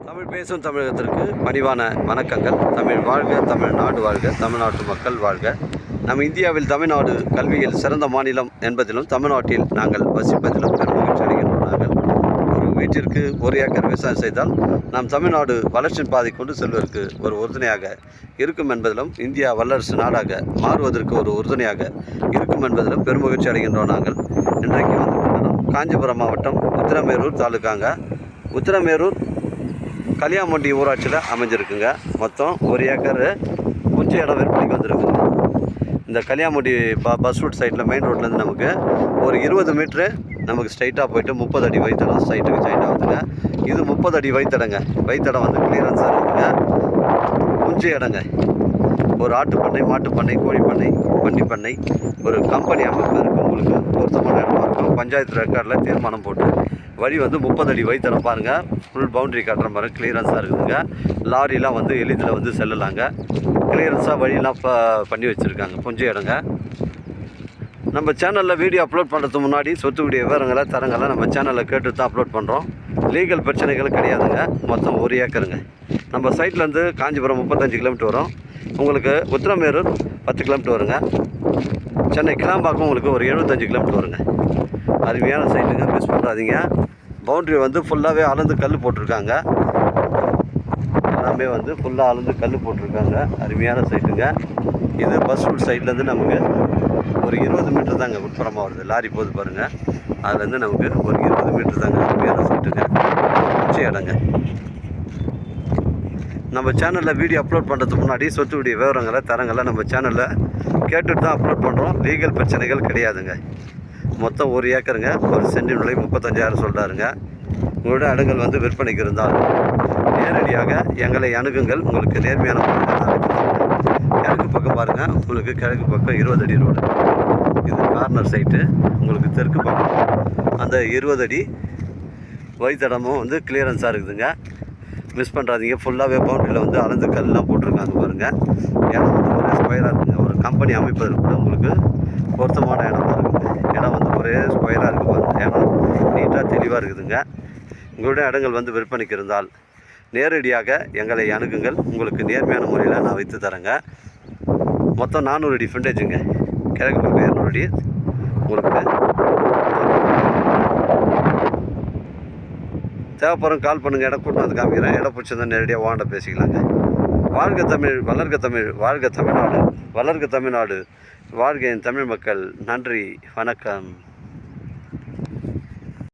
தமிழ் பேசும் தமிழகத்திற்கு பணிவான வணக்கங்கள். தமிழ் வாழ்க, தமிழ்நாடு வாழ்க, தமிழ்நாட்டு மக்கள் வாழ்க. நம் இந்தியாவில் தமிழ்நாடு கல்வியில் சிறந்த மாநிலம் என்பதிலும் தமிழ்நாட்டில் நாங்கள் வசிப்பதிலும் பெருமகிழ்ச்சி அடைகின்றோம். நாங்கள் ஒரு வீட்டிற்கு ஒரு ஏக்கர் விவசாயம் செய்தால் நாம் தமிழ்நாடு வளர்ச்சியின் பாதை கொண்டு செல்வதற்கு ஒரு உறுதுணையாக இருக்கும் என்பதிலும், இந்தியா வல்லரசு நாடாக மாறுவதற்கு ஒரு உறுதுணையாக இருக்கும் என்பதிலும் பெருமகிழ்ச்சி அடைகின்றோம். நாங்கள் இன்றைக்கு வந்து காஞ்சிபுரம் மாவட்டம் உத்திரமேரூர் தாலுக்காங்க. உத்திரமேரூர் கலியாமொண்டி ஊராட்சியில் அமைஞ்சிருக்குங்க. மொத்தம் ஒரு ஏக்கர் கொஞ்சம் இடம் விற்பனைக்கு வந்துருக்குங்க. இந்த கலியாமொண்டி பஸ் ரூட் சைட்டில் மெயின் ரோட்லேருந்து நமக்கு ஒரு 20 மீட்ரு நமக்கு ஸ்ட்ரைட்டாக போய்ட்டு 30 அடி வைத்தடம் சைட்டுக்கு ஜாயின் ஆகுதுங்க. இது 30 அடி வைத்தடங்க. வைத்தடம் வந்து கிளியரன்ஸாக இருக்குதுங்க. கொஞ்சம் இடங்க. ஒரு ஆட்டு பண்ணை, மாட்டு பண்ணை, கோழி பண்ணை, பன்னி பண்ணை, ஒரு கம்பெனி அமைப்பு இருக்குது. உங்களுக்கு பொருத்தமான இடமா இருக்கும். பஞ்சாயத்து ரெக்கார்டில் தீர்மானம் போட்டு வழி வந்து 30 அடி வைத்தடம் பாருங்கள். ஃபுல் பவுண்ட்ரி கட்டுற மாதிரி கிளியரன்ஸாக இருக்குதுங்க. லாரிலாம் வந்து எளிதில் வந்து செல்லலாங்க. கிளியரன்ஸாக வழியெலாம் பண்ணி வச்சுருக்காங்க. கொஞ்சம் இடங்க. நம்ம சேனலில் வீடியோ அப்லோட் பண்ணுறதுக்கு முன்னாடி சொத்து வீடியோ விவரங்களை தரங்களை நம்ம சேனலில் கேட்டு தான் அப்லோட் பண்ணுறோம். லீகல் பிரச்சனைகள் கிடையாதுங்க. மொத்தம் ஒரு ஏக்கருங்க. நம்ம சைட்லேருந்து காஞ்சிபுரம் 35 கிலோமீட்டர் வரும். உங்களுக்கு உத்திரமேரூர் 10 கிலோமீட்டர் வருங்க. சென்னை கிளாம்பாக்கம் உங்களுக்கு ஒரு 75 கிலோமீட்டர் வருங்க. அருமையான சைட்டுங்க, மிஸ் பண்ணுறாதீங்க. பவுண்ட்ரி வந்து ஃபுல்லாகவே அளந்து கல் போட்டிருக்காங்க. எல்லாமே வந்து ஃபுல்லாக அளந்து கல் போட்டிருக்காங்க. அருமையான சைட்டுங்க. இது பஸ் ரூட் சைட்லேருந்து நமக்கு ஒரு 20 மீட்டர் தாங்க உட்புறமாக வருது. லாரி போது பாருங்கள். அதுலேருந்து நமக்கு ஒரு 20 மீட்டர் தாங்க. அருமையான சைட்டுங்க. கொஞ்சம் இடங்க. நம்ம சேனலில் வீடியோ அப்லோட் பண்ணுறதுக்கு முன்னாடி சொத்துடைய விவரங்களை தரங்களை நம்ம சேனலில் கேட்டுட்டு தான் அப்லோட் பண்ணுறோம். லீகல் பிரச்சனைகள் கிடையாதுங்க. மொத்தம் ஒரு ஏக்கருங்க. ஒரு சென்டின் விலை 35,000 சொல்கிறாருங்க. உங்களோட இடங்கள் வந்து விற்பனைக்கு இருந்தால் நேரடியாக எங்களை அணுகுங்கள். உங்களுக்கு நேர்மையான கிழக்கு பக்கம் பாருங்கள். உங்களுக்கு கிழக்கு பக்கம் 20 அடி ரோடு. இது கார்னர் சைட்டு. உங்களுக்கு தெற்கு பக்கம் அந்த 20 அடி வைத்தடமும் வந்து கிளியரன்ஸாக இருக்குதுங்க. மிஸ் பண்ணுறாதீங்க. ஃபுல்லாகவே பவுண்டரியில் வந்து அளந்து கல்லாம் போட்டிருக்காங்க பாருங்கள். இடம் வந்து ஒரே ஸ்கொயராக இருக்குங்க. ஒரு கம்பெனி அமைப்பதற்கு கூட உங்களுக்கு பொருத்தமான இடமா இருக்குங்க. இடம் வந்து ஒரே ஸ்கொயராக இருக்குது பாருங்கள். இடம் நீட்டாக தெளிவாக இருக்குதுங்க. உங்களுடைய இடங்கள் வந்து விற்பனைக்கு இருந்தால் நேரடியாக எங்களை அணுகுங்கள். உங்களுக்கு நேர்மையான முறையில் நான் வைத்து தரேங்க. மொத்தம் 400 அடி ஃப்ரண்டேஜுங்க. கிழக்கு பக்கம் 200 அடி. உங்களுக்கு தேவைப்படும் கால் பண்ணுங்கள். இடம் கூட்டம் வந்து காமிக்கிறேன். இடம் பிடிச்சிருந்தா நேரடியாக வாண்ட பேசிக்கலாங்க. வாழ்க தமிழ், வளர்க தமிழ், வாழ்க தமிழ்நாடு, வளர்க தமிழ்நாடு, வாழ்க என் தமிழ் மக்கள். நன்றி, வணக்கம்.